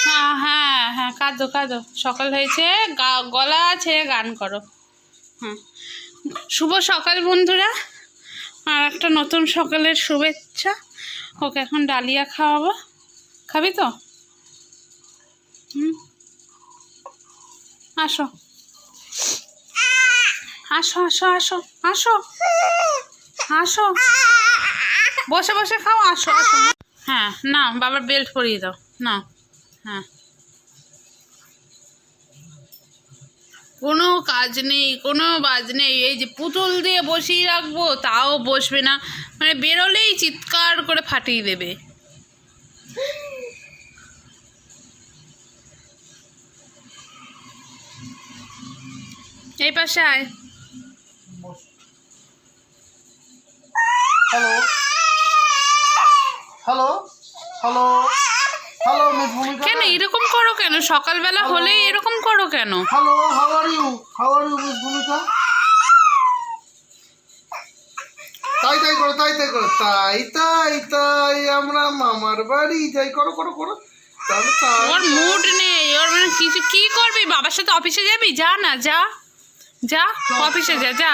হ্যাঁ হ্যাঁ হ্যাঁ, কাঁদো কাঁদো, সকাল হয়েছে, গলা ছেড়ে গান করো। হ্যাঁ, শুভ সকাল বন্ধুরা, আর একটা নতুন সকালের শুভেচ্ছা। ওকে এখন ডালিয়া খাওয়াবো, খাবি তো? আসো আসো আসো আসো আসো আসো, বসে বসে খাও, আসো আসো। হ্যাঁ না, বাবার বেল্ট পরিয়ে দাও না। হ্যাঁ, কোনো কাজ নেই, কোনো বাজ নেই, এই যে পুতুল দিয়ে বসিয়ে রাখবো তাও বসবে না, মানে বেরোলেই চিৎকার করে ফাটিয়ে দেবে। এই পাশে আয়। Hello hello hello hello miss ভূমিকা। কেন এরকম করো কেন? সকালবেলা হলেই এরকম করো কেন? Hello, how are you miss Bhumika? তাই তাই করো, তাই তাই করো, তাই তাই তাই আমরা মামার বাড়ি যাই, করো করো করো। তাহলে ওর মুড নেই, ওর মানে কিছু কি করবি? বাবার সাথে অফিসে যাবি? যা না, যা যা, অফিসে যা যা।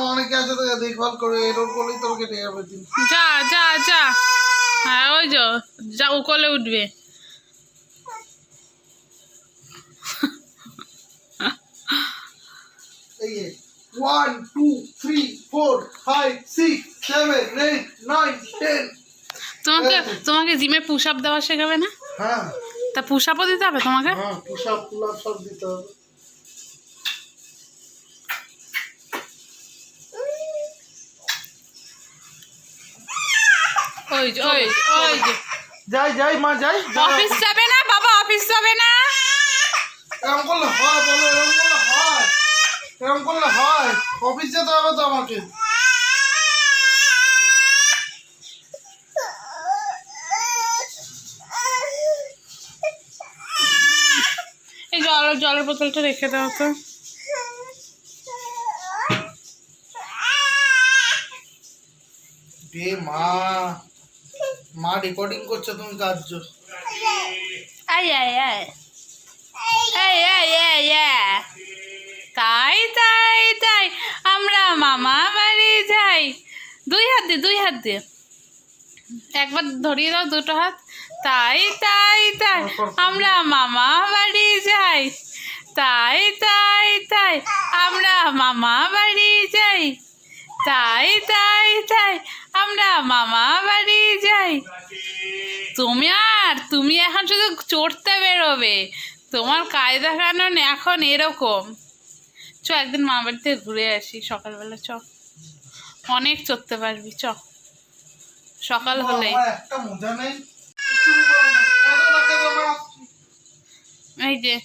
অনেকে আছে তো দেখভাল করে, এরকম করলেই তোর কেটে যাবে দিন। যা যা যা, হ্যাঁ ওই যা, যা উকলে উঠবে। এই 1 2 3 4 5 6 7 8 9 10। তোমাকে তোমাকে জিমে পুশ আপ দেওয়া শেখাবে না? হ্যাঁ তা পুশ আপও দিতে হবে তোমাকে? হ্যাঁ, পুশ আপ পুল আপ সব দিতে হবে। ওই যে ওই ওই যে, যাই যাই মা যাই। অফিস যাবে না বাবা? অফিস যাবে না? এরকম করলে হয় বলো? এরকম করলে হয়? এরকম করলে হয়? অফিস যেতে হবে তো আমাকে। এই জলের বোতলটা রেখে দাও তো। রে মা, মা রেকর্ডিং করছো, তুমি কাঁদছো। আয় আয় আয় আয় আয় আয় আয়। তাই তাই তাই আমরা মামা বাড়ি যাই। দুই হাত দিয়ে, দুই হাত দিয়ে একবার ধরিয়ে দাও দুটো হাত। তাই তাই তাই আমরা মামা বাড়ি যাই, তাই তাই তাই আমরা মামা বাড়ি যাই, তাই তাই তাই আমরা মামা বাড়ি যাই। তুমি এখন শুধু চড়তে বেরোবে, তোমার কায়দা কানুন এখন এরকম। চ একদিন মা বাড়িতে ঘুরে আসি সকালবেলা, চ, অনেক চড়তে পারবি, চ সকাল হলেই। আমার একটা মজা নেই। এই যে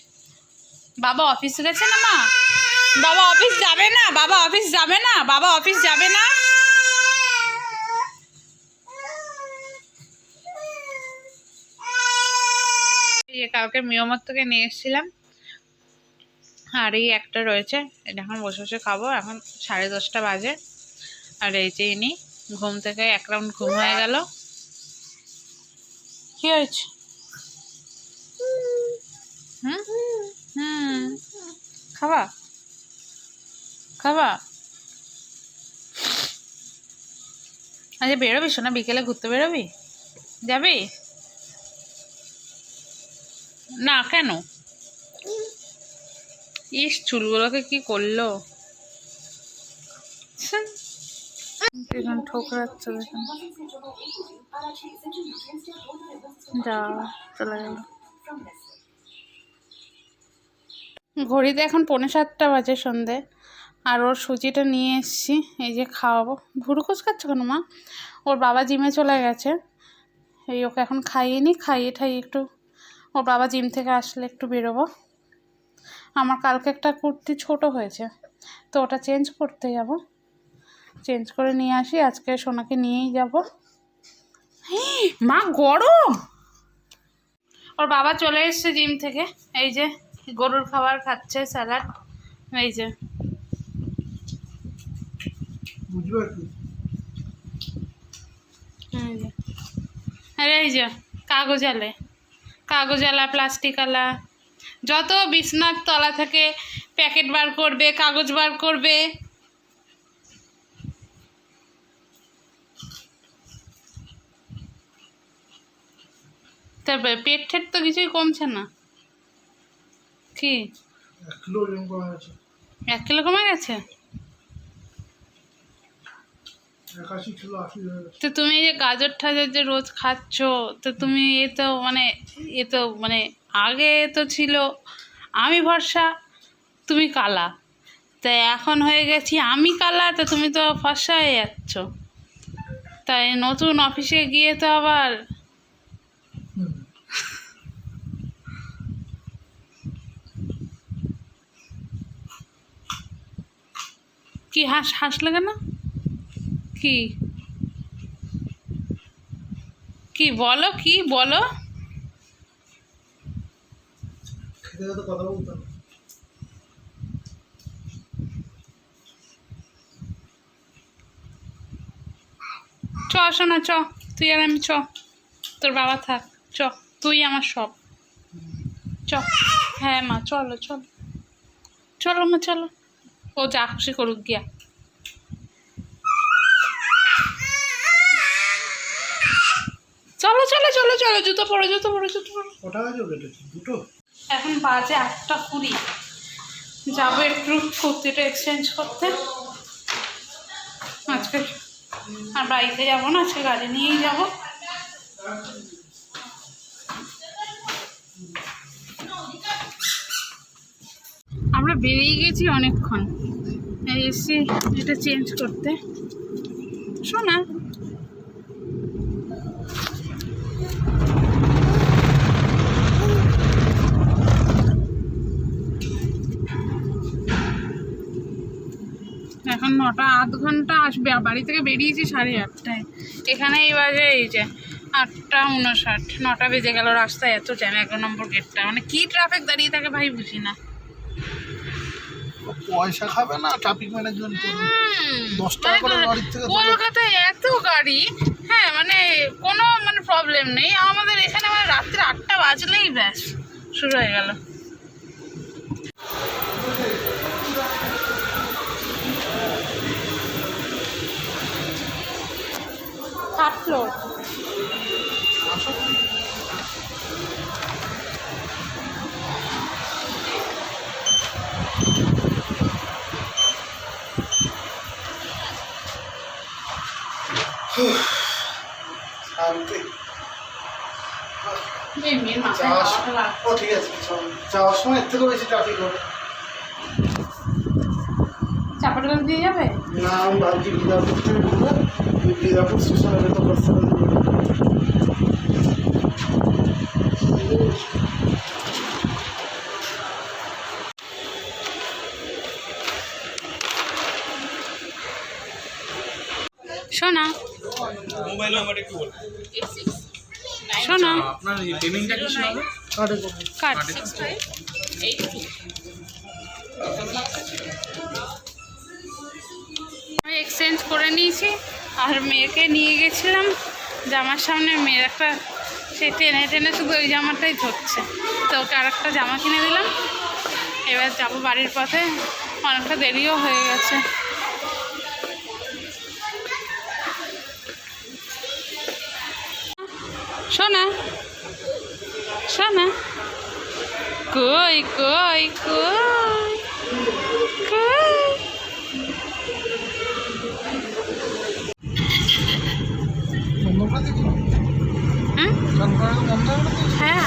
বাবা অফিস গেছে না মা? বাবা অফিস যাবে না? বাবা অফিস যাবে না? বাবা অফিস যাবে না? এই যে কালকে মিয়মর থেকে নিয়ে এসেছিলাম, আর এই একটা রয়েছে, এটা এখন বসে বসে খাবো। এখন 10:30 বাজে, আর এই যে ইনি ঘুম থেকে এক রাউন্ড ঘুম হয়ে গেল। কি হয়েছে? হুম হুম, খাবা খাবা? আচ্ছা বেরোবি শোনা? বিকেলে ঘুরতে বেরোবি? যাবি না কেন? ইস, চুলগুলোকে কি করলো! দেখুন ঠোকরাচ্ছে, দেখুন, যা চলে গেল। ঘড়িতে এখন 6:45 বাজে, সন্ধে। আর ওর সুজিটা নিয়ে এসছি, এই যে খাওয়াবো। ভুরু কুচকাচ্ছে কেন মা? ওর বাবা জিমে চলে গেছে, এই ওকে এখন খাইয়ে নি, খাইয়ে ঠাইয়ে একটু ওর বাবা জিম থেকে আসলে একটু বেরোবো। আমার কালকে একটা কুর্তি ছোট হয়েছে, তো ওটা চেঞ্জ করতে যাব, চেঞ্জ করে নিয়ে আসি। আজকে সোনাকে নিয়েই যাব। মা গরম! ওর বাবা চলে এসছে জিম থেকে, এই যে গরুর খাবার খাচ্ছে, স্যালাড, এই যে আর এই যে কাগজ আলে, কাগজওয়ালা, প্লাস্টিকওয়ালা, যত বিছনার তলা থেকে প্যাকেট বার করবে, কাগজ বার করবে। তারপরে পেট ঠেট তো কিছুই কমছে না। কি 1 কিলো ওজন কমে গেছে। 1 কিলো কমে গেছে? 81 ছিল 80 হয়ে গেছে। তো তুমি এই যে গাজর ঠাজর যে রোজ খাচ্ছ, তো তুমি এ তো মানে আগে তো ছিল আমি ভরসা, তুমি কালা, তাই এখন হয়ে গেছি আমি কালা, তো তুমি তো ফর্সা হয়ে যাচ্ছ। তাই নতুন অফিসে গিয়ে তো আবার কি হাসলে কেন? কি কি বলো, কি বলো? খেতে খেতে কথা বলতাম। শোনা, তুই আর আমি তোর বাবা থাক, তুই আমার সব। হ্যাঁ মা, চলো মা, চলো। ও যা খুশি করুক গিয়া। চলো, জুতো পরো। কটা গাজর কেটেছি? 2টো। এখন বাজে 8:20, যাবো একটু কুর্তিটা এক্সচেঞ্জ করতে আজকে। আর বাড়িতে যাবো না, আজকে গাড়ি নিয়েই যাবো। আমরা বেরিয়ে গেছি অনেকক্ষণ, এসে এটা চেঞ্জ করতে। শোনা, এখন 9টা, আধ ঘন্টা আসবে। বাড়ি থেকে বেরিয়েছি 8:30, এখানে এই বাজে এই যে 8:59, 9টা বেজে গেল। রাস্তায় এত জ্যাম, 1 নম্বর গেটটা, মানে কি ট্রাফিক দাঁড়িয়ে থাকে ভাই, বুঝি না। পয়সা খাবে না ট্রাফিক ম্যানেজমেন্ট করবে। 10 টাকা করে গাড়ির থেকে কলকাতায় এত গাড়ি, হ্যাঁ মানে কোনো প্রবলেম নেই। আমাদের এখানে রাত্রে 8টা বাজলেই ব্যাস শুরু হয়ে গেল। Third floor. শান্তি। মেয়ের মাথায় হাওয়াটা লাগছে। ও ঠিক আছে, যাওয়ার সময় এর থেকে বেশি ট্রাফিক হবে। চাপাটাল দিয়ে যাবে না, আমি ভাবছি বিদ্যাপুর থেকে ঘুরে বিদ্যাপুর স্টেশনে যেতে পারছি। শোনা, মোবাইল নাম্বার একটু বলুন। শোনা, আপনার পেমেন্টটা কি হবে? কার্ডে করবো। কাট। আমি এক্সচেঞ্জ করে নিয়েছি, আর মেয়েকে নিয়ে গেছিলাম জামার সামনে। মেয়ের একটা সে টেনে শুধু ওই জামাটাই ধরছে, তো ওকে আর একটা জামা কিনে দিলাম। এবার যাবো বাড়ির পথে, অনেকটা দেরিও হয়ে গেছে। শোনা, কই বন্ধ করে দিচ্ছি। হুম, বন্ধ করে দিচ্ছি। হ্যাঁ।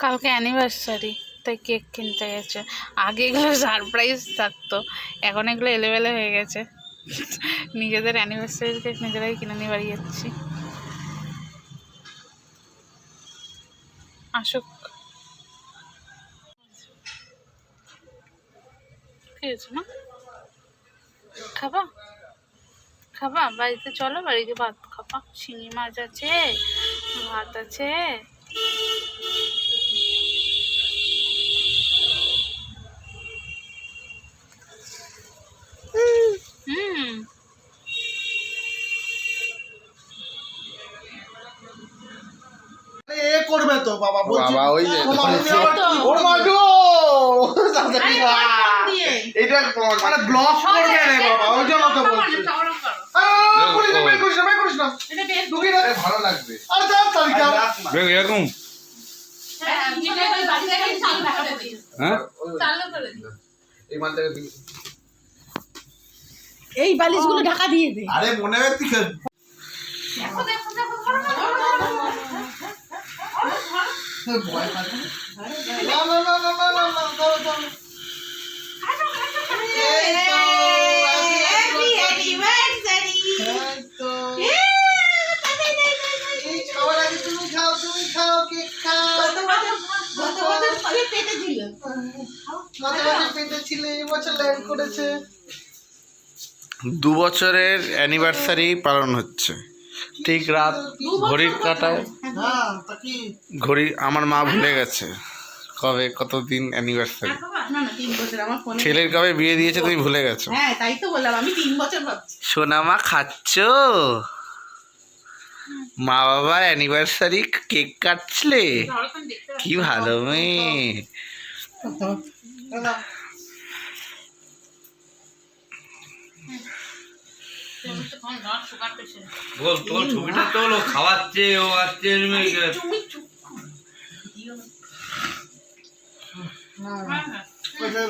কালকে অ্যানিভার্সারি, তাই কেক কিনতে গেছে। আগে এগুলো সারপ্রাইজ থাকতো, এখন এগুলো এলেবেলে হয়ে গেছে। নিজেদের অ্যানিভার্সারির কেক নিজেরাই কিনে নিয়ে বাড়ি যাচ্ছি। আসুক। খেয়েছো না? খাবা খাবা? বাড়িতে চলো, বাড়িতে ভাত খাবা। শিঙি মাছ আছে, ভাত আছে। হুম। এ করবে তো বাবা, বলছি বাবা ওই যে ও মা, ধরেছে। ওর মা গো! দিয়ে। এটা মানে ব্লক করবে রে বাবা, ওই জন্য তো বলছি। করিস না, বের করিস না, বের করিস না। ঢুকিয়ে দে। ভালো লাগবে। আরে যা, তালি যা। দেখ এরকম হ্যাঁ এই মালটাকে দিবি। এই বালিশগুলো ঢাকা দিয়ে দে। আরে মনে হয় তুই খেল। না, না, না, না, না, না, না, দাও, দাও। এই তো, এই তো। এই খাওয়ার আগে তুমি খাও, তুমি খাও, কেক খাও। মাঝে মাঝে পেটে ছিল, এই বছর ল্যান্ড করেছে। 2 বছরের অ্যানিভার্সারি পালন হচ্ছে। ঠিক রাত ঘড়ির কাঁটায় হ্যাঁ, তা কি? ঘড়ি আমার মা ভুলে গেছে কবে কতদিন অ্যানিভার্সারি। না 3 বছর আমার ফোনে। ছেলের কবে বিয়ে দিয়েছে তুমি ভুলে গেছো। হ্যাঁ তাই তো বললাম, আমি 3 বছর ভাবছি। সোনামা খাচ্ছ? মা বাবার অ্যানিভার্সারি কেক কাটছিলে? কি ভালো মেয়ে। বল তোর ছবিটা তোলো, খাওয়াচ্ছে ও আসছে ওইটা